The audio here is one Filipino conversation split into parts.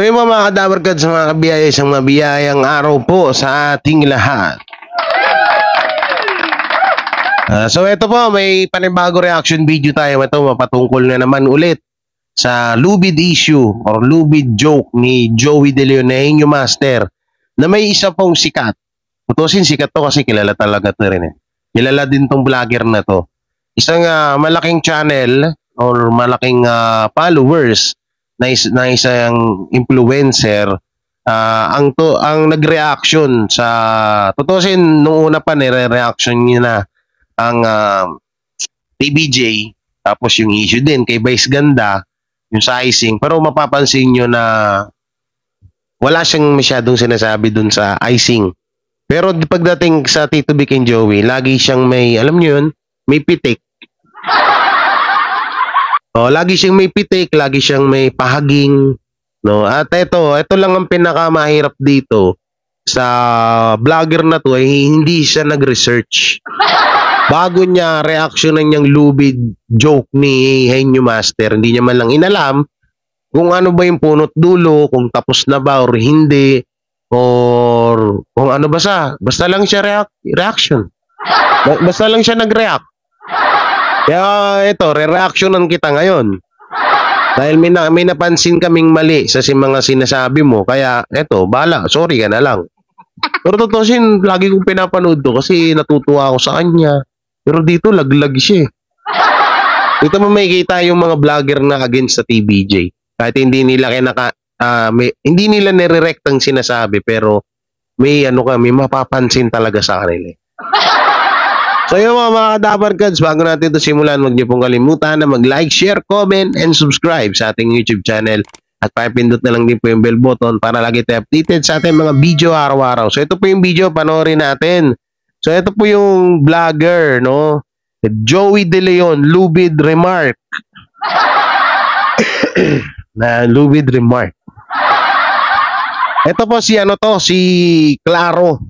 So yung mga kadabarkads, mga kabiyaya, isang mabiyayang araw po sa ating lahat. So ito po, may panibago reaction video tayo. Ito mapatungkol na naman ulit sa lubid issue or lubid joke ni Joey De Leon na Henyo Master na may isa pong sikat. Tutusin sikat to kasi kilala talaga to rin eh. Kilala din tong vlogger na to. Isang malaking channel or malaking followers na isang influencer ang nagreaction sa tutusin nung una pa nire-reaction niya na ang PBJ, tapos yung issue din kay Vice Ganda, yung sizing, pero mapapansin nyo na wala siyang masyadong sinasabi dun sa icing. Pero pagdating sa Tito Vic and Joey, lagi siyang may, alam nyo yun, may pitik. Lagi siyang may pitik, lagi siyang may pahaging, no? At ito lang ang pinakamahirap dito sa vlogger na to ay hindi siya nag-research. Bago niya reactionan niyang lubid joke ni Henyo Master, hindi niya man lang inalam kung ano ba yung punot dulo, kung tapos na ba or hindi, or kung ano ba sa. Basta lang siya reaction. Basta lang siya nag-react. Kaya ito, re-reactionan kita ngayon. Dahil may napansin kaming mali sa mga sinasabi mo. Kaya eto, bala, sorry ka na lang. Pero tutusin, lagi kong pinapanood to kasi natutuwa ako sa kanya. Pero dito, laglag siya. Dito mo makikita yung mga vlogger na against sa TBJ. Kahit hindi nila hindi nila nire-rect ang sinasabi, pero may mapapansin talaga sa kanila. So yung mga kadabarkads, bago natin ito simulan, huwag niyo pong kalimutan na mag-like, share, comment, and subscribe sa ating YouTube channel. At pakipindot na lang din po yung bell button para lagi tayo updated sa ating mga video araw-araw. So ito po yung video, panoorin natin. So ito po yung vlogger, no? Joey De Leon, lubid remark. Na lubid remark. Ito po si Claro.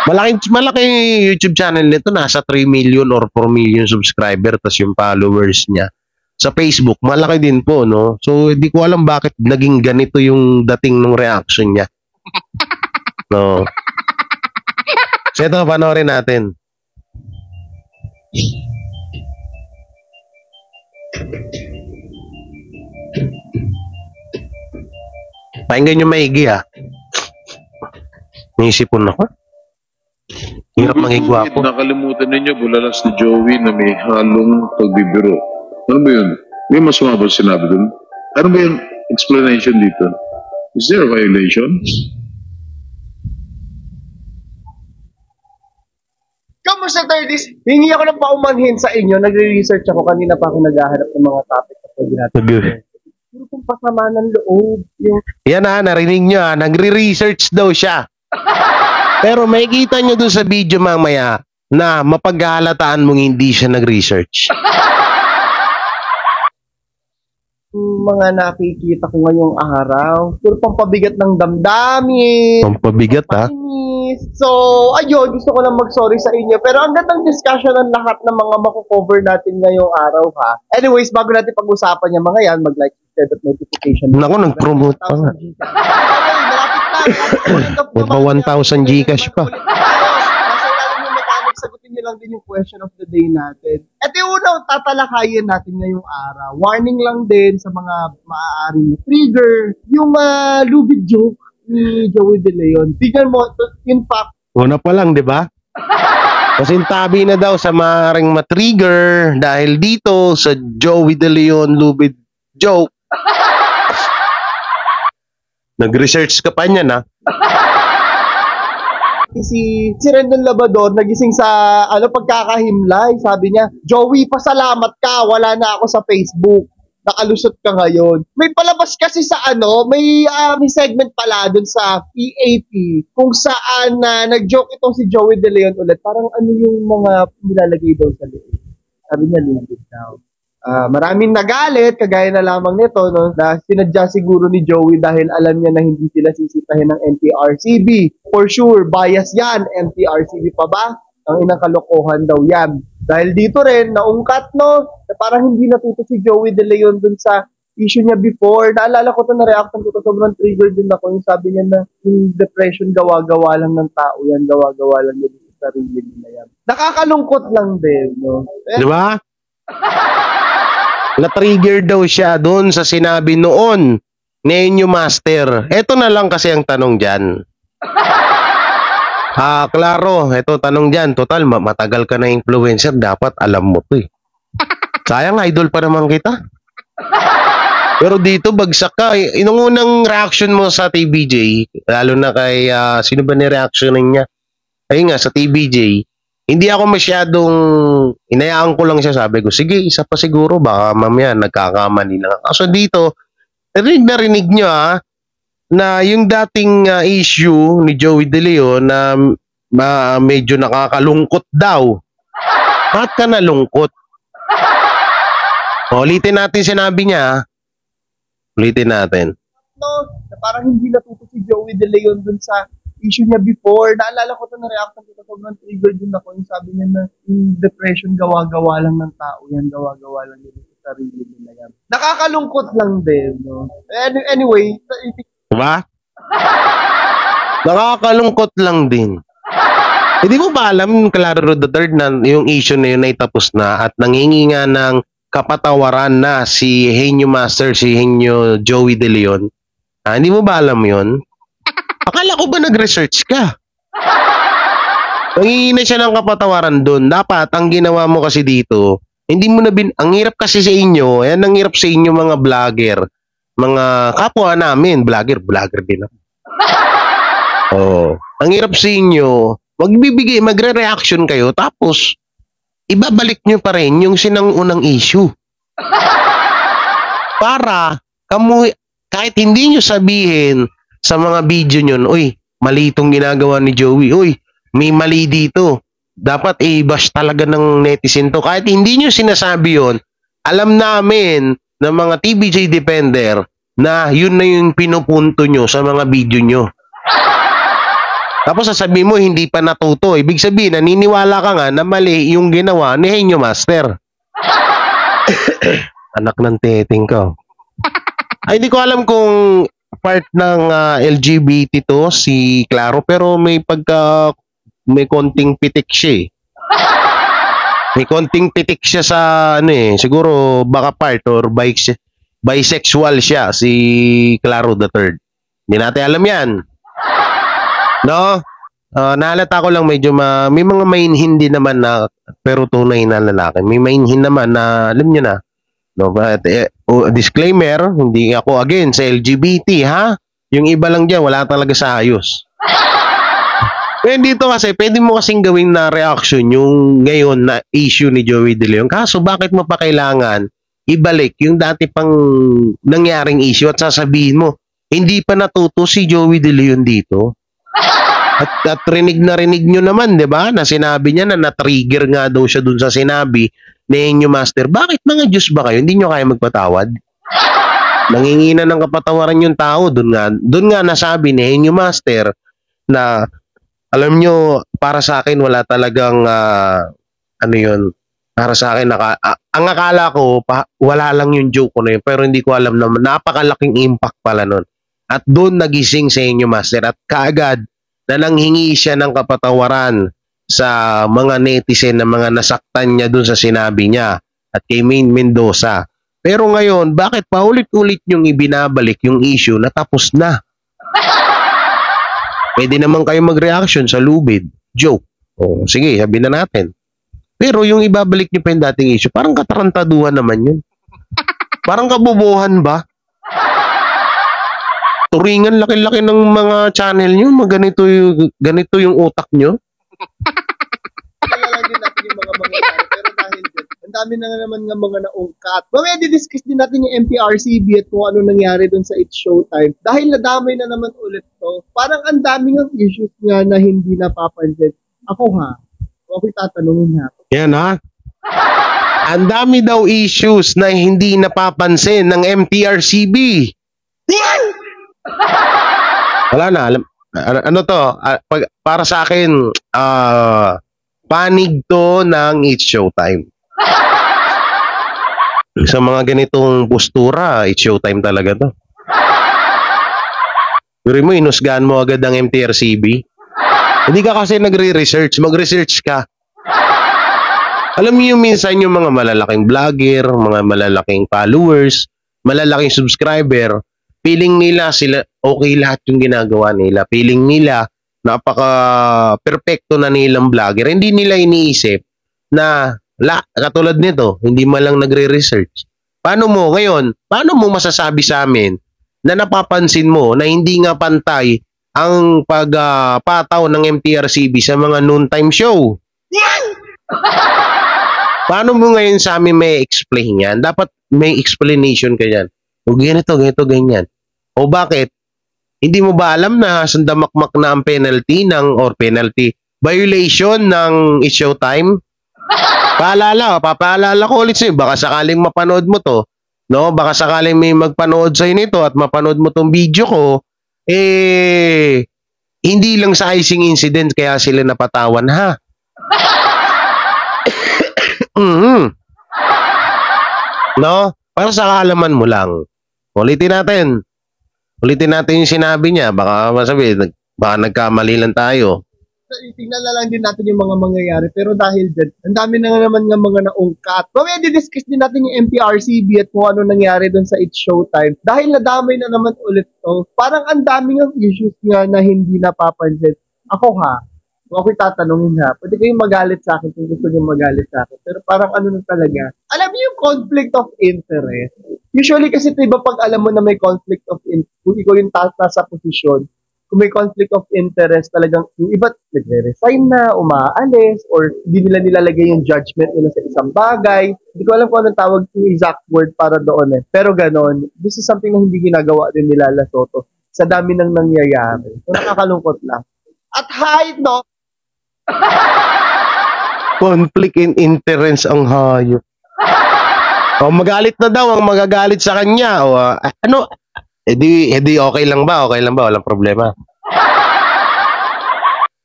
Malaking YouTube channel nito, nasa 3 million or 4 million subscriber, tas yung followers niya. Sa Facebook, malaki din po, no? So, hindi ko alam bakit naging ganito yung dating ng reaction niya. No. So, ito, panoorin natin. Pakinggan nyo maigi, ha? Naisipon ako. Hirap mangigwapo. Nakalimutan ninyo, bulalas ni Joey na may halong pagbibiro. Ano ba yun? May masama ba sinabi dun? Ano ba yung explanation dito? Is there a violation? Kamusta, Tardis? Hingi ako ng paumanhin sa inyo. Nagre-research ako. Kanina pa ako naghahanap ng mga topic na pwede natin. Pero kung pasama ng loob. Yan narinig nyo nagre-research daw siya. Pero makikita nyo dun sa video mamaya na mapaghahalataan mong hindi siya nag-research. Mga nakikita ko ngayong araw. Pero pampabigat ng damdamin. Pampabigat, ha? So, ayun, gusto ko lang mag-sorry sa inyo. Pero ang gandang discussion ng lahat ng mga makukover natin ngayong araw, ha? Anyways, bago natin pag-usapan yung mga yan, mag-like, set up notification. Naku, nag-promote pa nga. Magpa 1,000 Gcash pa. Nasa ilalim yung mechanics, sagutin nyo lang din yung question of the day natin. Ito yung unang tatalakayin natin ngayong araw. Warning lang din sa mga maaaring trigger, yung lubid joke ni Joey De Leon. Tignan mo, in fact, Una pa lang, di ba? Kasintabi na daw sa maaaring matrigger dahil dito sa Joey De Leon lubid joke. Nag-research ka pa niyan, ha? si Rendon Labador nagising sa pagkakahimlay. Sabi niya, Joey, pasalamat ka, wala na ako sa Facebook. Nakalusot ka ngayon. May palabas kasi sa may segment pala dun sa PAP kung saan nag-joke itong si Joey De Leon ulit. Parang yung mga nilalagay daw sa loob. Sabi niya, limited daw. Maraming nagalit, kagaya na lamang nito, no, na sinadya siguro ni Joey dahil alam niya na hindi sila sisitahin ng NTRCB. For sure, bias yan. NTRCB pa ba? Ang inang kalokohan daw yan. Dahil dito rin, naungkat, no, na parang hindi natuto si Joey De Leon dun sa issue niya before. Naalala ko to, na-reactan ko to, sobrang triggered din ako. Yung sabi niya na yung depression, gawa-gawa lang ng tao yan, gawa-gawa lang nila sa sarili nila yan. Nakakalungkot lang din, no? Di ba? Na-trigger daw siya doon sa sinabi noon ni Enyo Master. Ito na lang kasi ang tanong dyan. Klaro, ito tanong dyan. Total, matagal ka na influencer. Dapat alam mo to eh. Sayang, idol pa naman kita. Pero dito, bagsak ka. Inung unang reaction mo sa TBJ, lalo na kay, sino ba ni-reactionin niya? Ayun nga, sa TBJ, hindi ako masyadong, inayaan ko lang siya, sabi ko, sige, isa pa siguro, baka mamaya nagkakamali lang. So dito, narinig nyo na yung dating issue ni Joey De Leon na medyo nakakalungkot daw. Bakit ka nalungkot? Ulitin natin sinabi niya. Ulitin natin. No, na parang hindi natuto si Joey De Leon dun sa issue niya before. Naalala ko to, na-react ko to, sobrang triggered din ako. Yung sabi niya na yung depression, gawa-gawa lang ng tao yan, gawa-gawa lang nila sa sarili nila yan. Nakakalungkot lang din, no? Anyway, Diba? Nakakalungkot lang din. Hindi mo ba alam, Claro III, na yung issue na yun ay tapos na at nangingi nga ng kapatawaran na si Henyo Master, si Henyo Joey De Leon? Hindi mo ba alam yun? Akala ko ba nag-research ka? Nangingi na siya ng kapatawaran doon. Dapat, ang ginawa mo kasi dito, hindi mo na ang hirap kasi sa inyo, yan ang hirap sa inyo mga vlogger, mga kapwa namin, vlogger din ako. Oh, ang hirap sa inyo, magre-reaction kayo, tapos, ibabalik nyo pa rin yung sinang-unang issue. Para, kahit hindi nyo sabihin sa mga video nyo, uy, mali itong ginagawa ni Joey, uy, may mali dito. Dapat i-bash talaga ng netizen to. Kahit hindi nyo sinasabi yon, alam namin ng mga TBJ Defender na yun na yung pinupunto nyo sa mga video nyo. Tapos sasabihin mo, hindi pa natuto. Ibig sabihin, naniniwala ka nga na mali yung ginawa ni Henyo Master. Anak ng teting ko. Ay, hindi ko alam kung part ng LGBT to, si Claro, pero may konting pitik siya eh. May konting pitik siya sa, siguro baka part or bisexual siya, si Claro III. Hindi natin alam yan. No? Naalata ko lang medyo may mga mainhin din naman na pero tunay na lalaki. May mainhin naman na alam nyo na. No, but, disclaimer, hindi ako again sa LGBT ha. Yung iba lang dyan, wala talaga sa ayos. Pero dito kasi, pwede mo kasing gawin na reaction yung ngayon na issue ni Joey De Leon. Kaso bakit mo pa kailangan ibalik yung dati pang nangyaring issue at sasabihin mo, hindi pa natuto si Joey De Leon dito? At rinig nyo naman, di ba? Na sinabi niya na na-trigger nga daw siya dun sa sinabi ni Henyo Master. Bakit mga Diyos ba kayo? Hindi nyo kaya magpatawad? Nangingina ng kapatawaran yung tao. Dun nga nasabi ni Henyo Master na alam nyo, para sa akin wala talagang para sa akin ang akala ko wala lang yung joke ko na yun, pero hindi ko alam na napakalaking impact pala nun. At doon nagising sa Henyo Master at kaagad na nanghingi siya ng kapatawaran sa mga netizen na mga nasaktan niya dun sa sinabi niya at kay Maine Mendoza. Pero ngayon, bakit paulit-ulit niyong ibinabalik yung issue na tapos na? Pwede naman kayo mag-reaction sa lubid. Joke. O, sige, sabihin na natin. Pero yung ibabalik niyo pa yung dating issue, parang katarantaduhan naman yun. Parang kabubuhan ba? Turingan laki-laki ng mga channel nyo, ganito yung utak nyo. Kaya lang din natin yung mga pero dahil dyan, ang dami na nga naman ng mga naungkat. Mamaya di-discuss din natin yung MPRCB at kung ano nangyari dun sa It's Showtime. Dahil nadamay na naman ulit to, parang ang dami ng issues nga na hindi napapansin. Ako tatanungin ha. Yan ha. Ang dami daw issues na hindi napapansin ng MTRCB. Wala na. Ano to? Para sa akin, panig to ng It's Showtime. Sa mga ganitong postura, it's showtime talaga to. Pero mo, inusgahan mo agad ang MTRCB. Hindi ka kasi nagre-research. Mag-research ka. Alam mo yung minsan yung mga malalaking vlogger, mga malalaking followers, malalaking subscriber, feeling nila sila okay lahat yung ginagawa nila. Feeling nila napaka-perfecto na nilang vlogger. Hindi nila iniisip na katulad nito, hindi man lang nagre-research. Paano mo ngayon, paano mo masasabi sa amin na napapansin mo na hindi nga pantay ang pagpataw ng MTRCB sa mga noontime show? Paano mo ngayon sa amin may explain yan? Dapat may explanation ka yan. O ganito, ganyan. O bakit? Hindi mo ba alam na sandamakmak na ang penalty or penalty violation ng It's Showtime? Papaalala ko ulit sa'yo, baka sakaling mapanood mo to, no? Baka sakaling may magpanood sa'yo nito at mapanood mo tong video ko, hindi lang sa icing incident kaya sila napatawan, ha? No? Para sa kaalaman mo lang. Ulitin natin yung sinabi niya, baka masabi, baka nagkamali lang tayo. Tingnan na lang din natin yung mga mangyayari. Pero dahil dyan, ang dami na naman ng mga naungkat. Mamaya di-discuss din natin yung MPRCB at kung ano nangyari doon sa It's Showtime. Dahil nadamay na naman ulit to. Parang ang daming ang issues nga na hindi napapansin. Ako kung ako'y tatanungin pwede kayong magalit sa akin kung gusto nyo magalit sa akin. Pero parang ano na talaga. Alam niyo yung conflict of interest. Usually kasi diba pag alam mo na may conflict of interest, kung ikaw yung nasa posisyon, kung may conflict of interest, talagang yung iba nagre-resign na, umaalis, or hindi nila nilalagay yung judgment nila sa isang bagay. Hindi ko alam kung anong tawag yung exact word para doon Pero ganon, this is something na hindi ginagawa din nila La Soto sa dami ng nangyayari. So nakakalungkot lang. At no? Conflict in interest ang hayop. O magalit na daw ang magagalit sa kanya. O ano? Edi okay lang ba? Okay lang ba? Walang problema.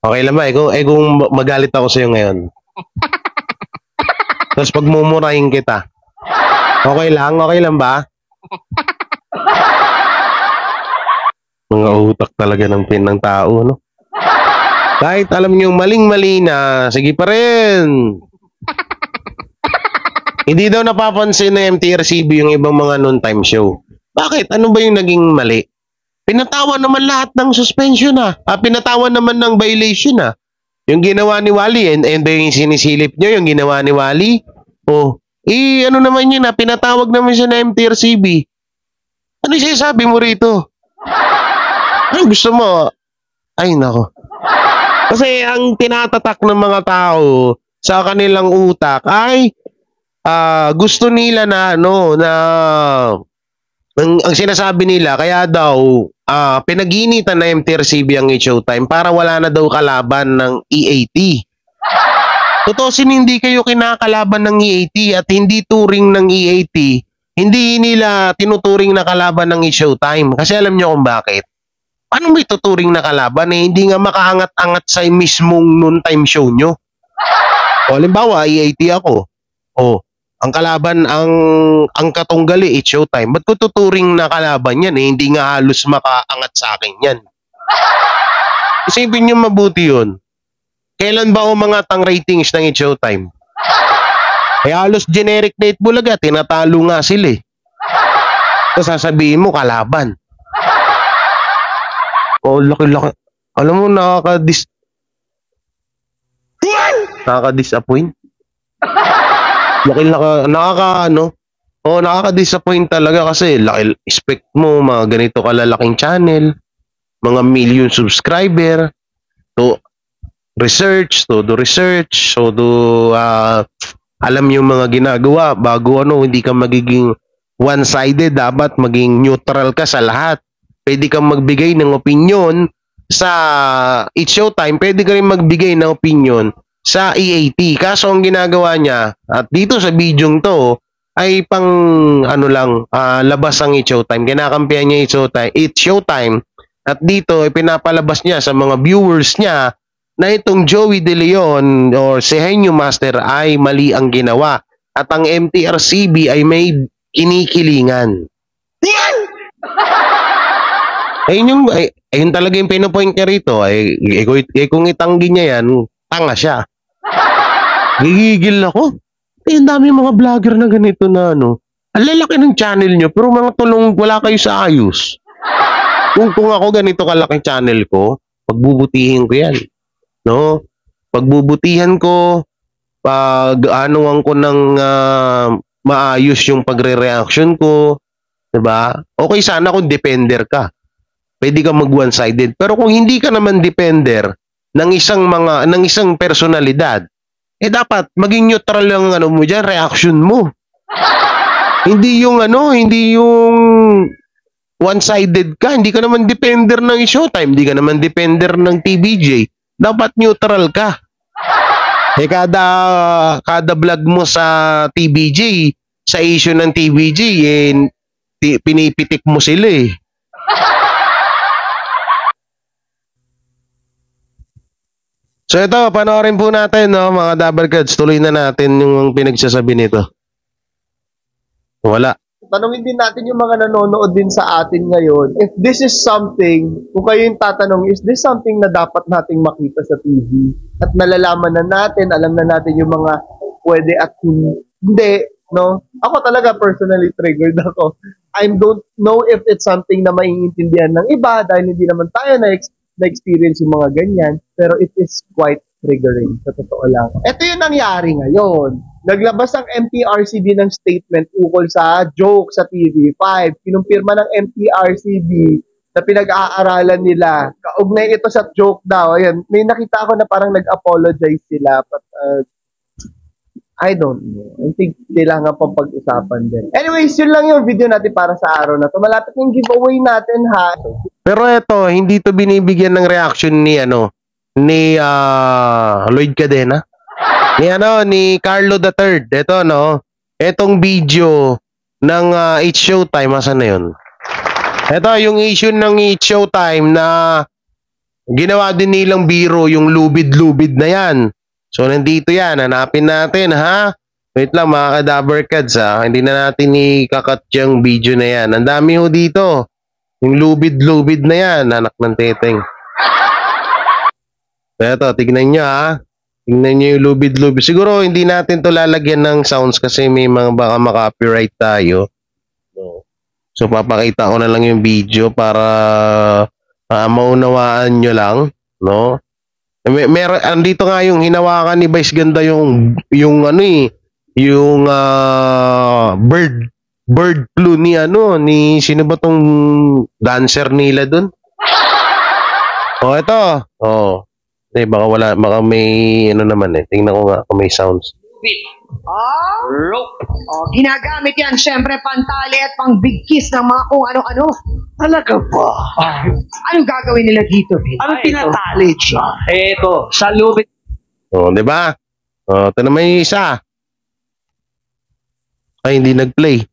Okay lang ba? Kung magalit ako sa'yo ngayon. Tapos pagmumurahin kita. Okay lang ba? Mga utak talaga ng tao, no? Kahit alam nyo maling-mali na, sige pa rin. Hindi daw napapansin ng MTRCB yung ibang mga noontime show. Bakit? Ano ba yung naging mali? Pinatawan naman lahat ng suspension pinatawan naman ng violation Yung ginawa ni Wally, and yung sinisilip nyo, yung ginawa ni Wally, ano naman yun pinatawag naman siya na MTRCB. Ano siya sabi mo rito? Ano gusto mo? Ay, nako. Kasi ang tinatatak ng mga tao sa kanilang utak ay gusto nila na ang sinasabi nila, kaya daw pinag-iinitan na MTRCB ang It's Showtime para wala na daw kalaban ng EAT. Tutusin, hindi kayo kinakalaban ng EAT at hindi turing ng EAT, hindi nila tinuturing na kalaban ng It's Showtime. Kasi alam nyo kung bakit? Paano may tuturing na kalaban hindi nga makaangat-angat sa mismong noontime show nyo? O halimbawa, EAT ako. Ang kalaban, ang katunggali, It's Showtime. Ba't ko tuturing na kalaban yan hindi nga halos makaangat sa akin yan. Isipin nyo mabuti yun. Kailan ba umangat ang ratings ng It's Showtime? Halos generic na Itbulaga, tinatalo nga sila Tapos sasabihin mo, kalaban. Laki-laki. Alam mo, nakaka-disappoint. Nakaka-disappoint talaga kasi expect mo mga ganito kalalaking channel, mga million subscriber, to do research, alam yung mga ginagawa bago hindi ka magiging one-sided, dapat maging neutral ka sa lahat. Pwede kang magbigay ng opinion sa It's Showtime, pwede ka rin magbigay ng opinion sa EAT. Kaso ang ginagawa niya, at dito sa bidyong to, ay pang labas ang It's Showtime. Kinakampihan niya It's Showtime. At dito, pinapalabas niya sa mga viewers niya na itong Joey De Leon or si Henyo Master ay mali ang ginawa. at ang MTRCB ay may kinikilingan. Ayun talaga yung pinopoint niya rito. Kung itanggi niya yan, tanga siya. Gigigil ako. Ang dami mga vlogger na ganito na ano. Ang lalaki ng channel nyo, pero mga tulong wala kayo sa ayos. Kung ako ganito kalaki channel ko, pagbubutihin ko yan. No? Pagbubutihan ko, pag-anuan ko ng maayos yung pagre-reaction ko, 'di ba? Okay sana kung defender ka. Pwede ka mag one-sided. Pero kung hindi ka naman defender ng isang personalidad, dapat maging neutral yung mo diyan, reaction mo. Hindi yung one-sided ka. Hindi ka naman defender ng Showtime, hindi ka naman defender ng TVJ. Dapat neutral ka. Kada vlog mo sa TVJ, sa issue ng TVJ, pinipitik mo sila eh. So ito, panoorin po natin, no, mga Double Cards. Tuloy na natin yung pinagsasabi nito. Wala. Tanungin din natin yung mga nanonood din sa atin ngayon. If this is something, kung kayo yung tatanong, is this something na dapat nating makita sa TV? At nalalaman na natin, alam na natin yung mga pwede at hindi, no? Ako talaga personally triggered ako. I don't know if it's something na maiintindihan ng iba dahil hindi naman tayo na-experience yung mga ganyan, pero it is quite triggering, sa totoo lang. Ito yung nangyari ngayon. Naglabas ang MTRCB ng statement ukol sa joke sa TV5. Kinumpirma ng MTRCB na pinag-aaralan nila. Kaugnay ito sa joke daw. Ayan, may nakita ako na parang nag-apologize sila. But, I don't know. I think kailangan pang pag-usapan din. Anyways, yun lang yung video natin para sa araw na to. Malapit yung giveaway natin, ha? Pero ito, hindi to binibigyan ng reaction ni Lloyd Cadena. Ni Carlo III. Ito, no? Etong video ng It's Showtime. Asan na yun? Ito, yung issue ng It's Showtime na ginawa din nilang biro, yung lubid-lubid na yan. So, nandito yan. Hanapin natin, ha? Wait lang, mga ka-Dabber Cards, ha? Hindi na natin ikakat yung video na yan. Ang dami ho dito. Yung lubid-lubid na yan. Anak ng teteng. So, ito, tignan nyo, ha? Tingnan nyo yung lubid-lubid. Siguro hindi natin to lalagyan ng sounds kasi may mga baka maka-copyright tayo. So papakita ko na lang yung video para maunawaan nyo lang, no? Andito nga yung hinawakan ni Vice Ganda yung bird flu ni sino ba tong dancer nila dun? Ito. Baka may naman eh. Tingnan ko nga kung may sounds. Ginagamit yan, syempre, pantali at pang big kiss ng mga kung ano-ano. Talaga ba? Anong gagawin nila dito, Bill? Anong tinatali dyan? Eto, sa lubid. Di ba? Ito naman yung isa. Ay, hindi nag-play.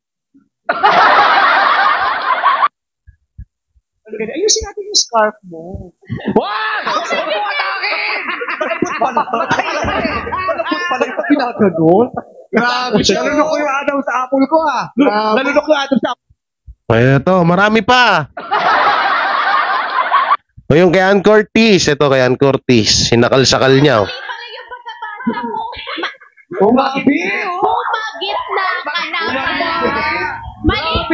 Ayusin natin yung scarf mo. Wag! Huwag mo atakin! Malapot pala yung pinagano'n. Grabe siya. Nalunok ko yung Adam sa apple ko, ha? Nalunok ko yung Adam sa apple. Ito, marami pa. Yung kay Ann Curtis. Ito kay Ann Curtis. Sinakal-sakal niya. Umabi! Umagitna ka na pala. Mali.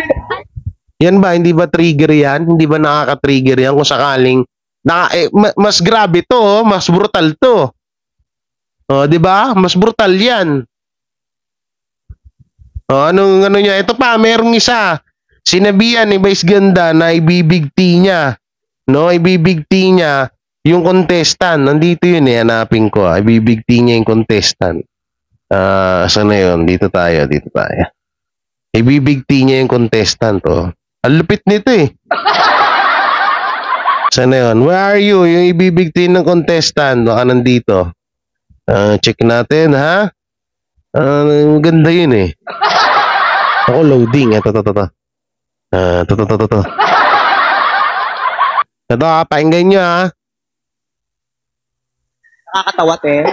Yan ba? Hindi ba trigger yan? Hindi ba nakaka-trigger yan kung sakaling mas grabe to, mas brutal to. 'Di ba? Mas brutal 'yan. Ano niya? Ito pa, merong isa. Sinabihan ni Vice Ganda na ibibigti niya. No, ibibigti niya yung contestant. Nandito yun eh, hanapin ko. Ibibigti niya yung contestant. Saan na yun? Dito tayo. Ibibigti niya yung contestant, Ang lupit nito eh. Saan na yun? Where are you? Yung ibibigti ng contestant. Baka nandito. Check natin, ha? Ganda yun eh. Ako loading. Ito. Ito, pakinggan nyo, ha? Nakakatawa, te.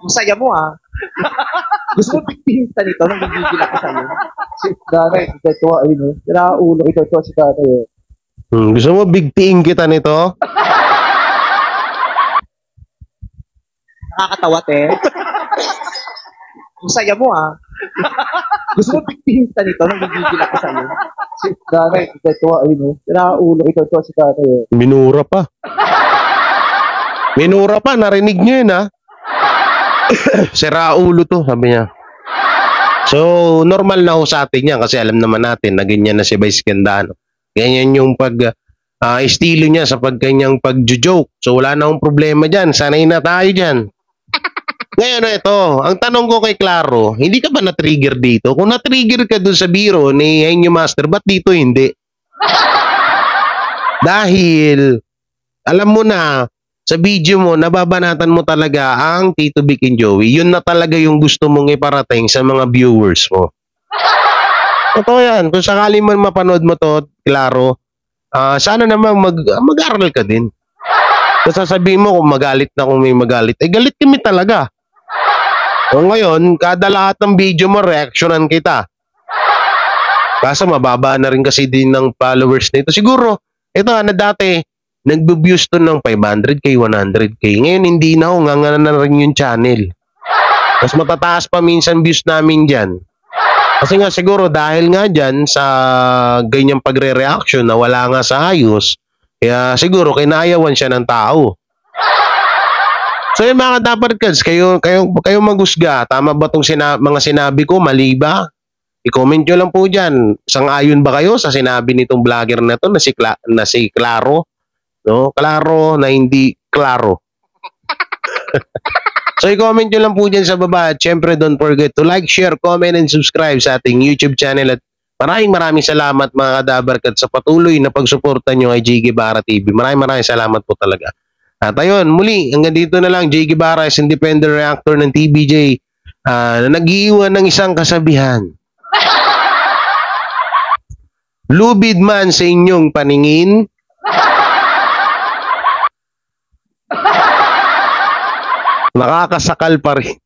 Masaya mo, ha? Gusto mo bigtinta nito? Nanggigigil ako sa'yo. Si Danay, ito ayun o. Ulo, ito si Danay o. Gusto mo bigtiin kita nito? Nakakatawa, te. Ang saya mo, ah. Gusto mo bigtinta nito? Nanggigigil ako sa'yo. Si Danay, ito ayun o. Ulo, ito si Danay o. Minura pa. Minura pa, narinig nyo yun ha. Sira ulo to, sabi niya. So, normal na ho sa atin yan kasi alam naman natin na ganyan na si Vice Gandano. Ganyan yung estilo niya sa pagkanyang pag-joke. So, wala na akong problema dyan. Sanay na tayo dyan. Ngayon na ito, ang tanong ko kay Claro, hindi ka ba na-trigger dito? Kung na-trigger ka dun sa biro ni Henyo Master, ba't dito hindi? Dahil, alam mo na, sa video mo, nababanatan mo talaga ang Tito Vic and Joey. Yun na talaga yung gusto mong iparating sa mga viewers mo. Totoo yan. Kung sakali man mapanood mo to, Claro, sana naman mag-aral ka din. Kung sasabihin mo kung magalit na kung may magalit, galit kami talaga. O ngayon, kada lahat ng video mo, reactionan kita. Kaso mababa na rin kasi din ng followers nito. Siguro, ito na dati, nagbe-views to ng 500k, 100k. Ngayon, hindi na ho. Nga na rin yung channel. Mas matataas pa minsan views namin dyan. Kasi nga siguro dahil nga dyan sa ganyang pagre-reaction na wala nga sa ayos, kaya siguro kinayawan siya ng tao. So yung mga dapat kids, kayo maghusga. Tama ba itong mga sinabi ko? Mali ba? I-comment nyo lang po dyan. Sang-ayon ba kayo sa sinabi nitong vlogger na to na si Claro? No? Claro na hindi klaro. So, i-comment nyo lang po dyan sa baba. At syempre, don't forget to like, share, comment, and subscribe sa ating YouTube channel. At maraming salamat mga kadabarkat sa patuloy na pagsuporta nyo kay J. Guevara TV. Maraming salamat po talaga. At ayun, muli, hanggang dito na lang. J. Guevara is independent reactor ng TVJ na nag-iiwan ng isang kasabihan. Lubid man sa inyong paningin, nakakasakal pa rin.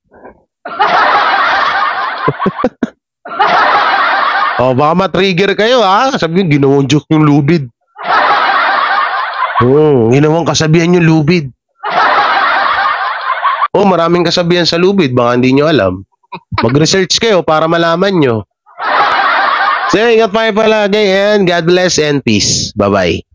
Baka ma-trigger kayo ha. Sabihin, ginawang joke yung lubid. Ginawang kasabihan yung lubid. Maraming kasabihan sa lubid. Baka hindi nyo alam. Mag-research kayo para malaman nyo. So, ingat pa palagi and God bless and peace. Bye-bye.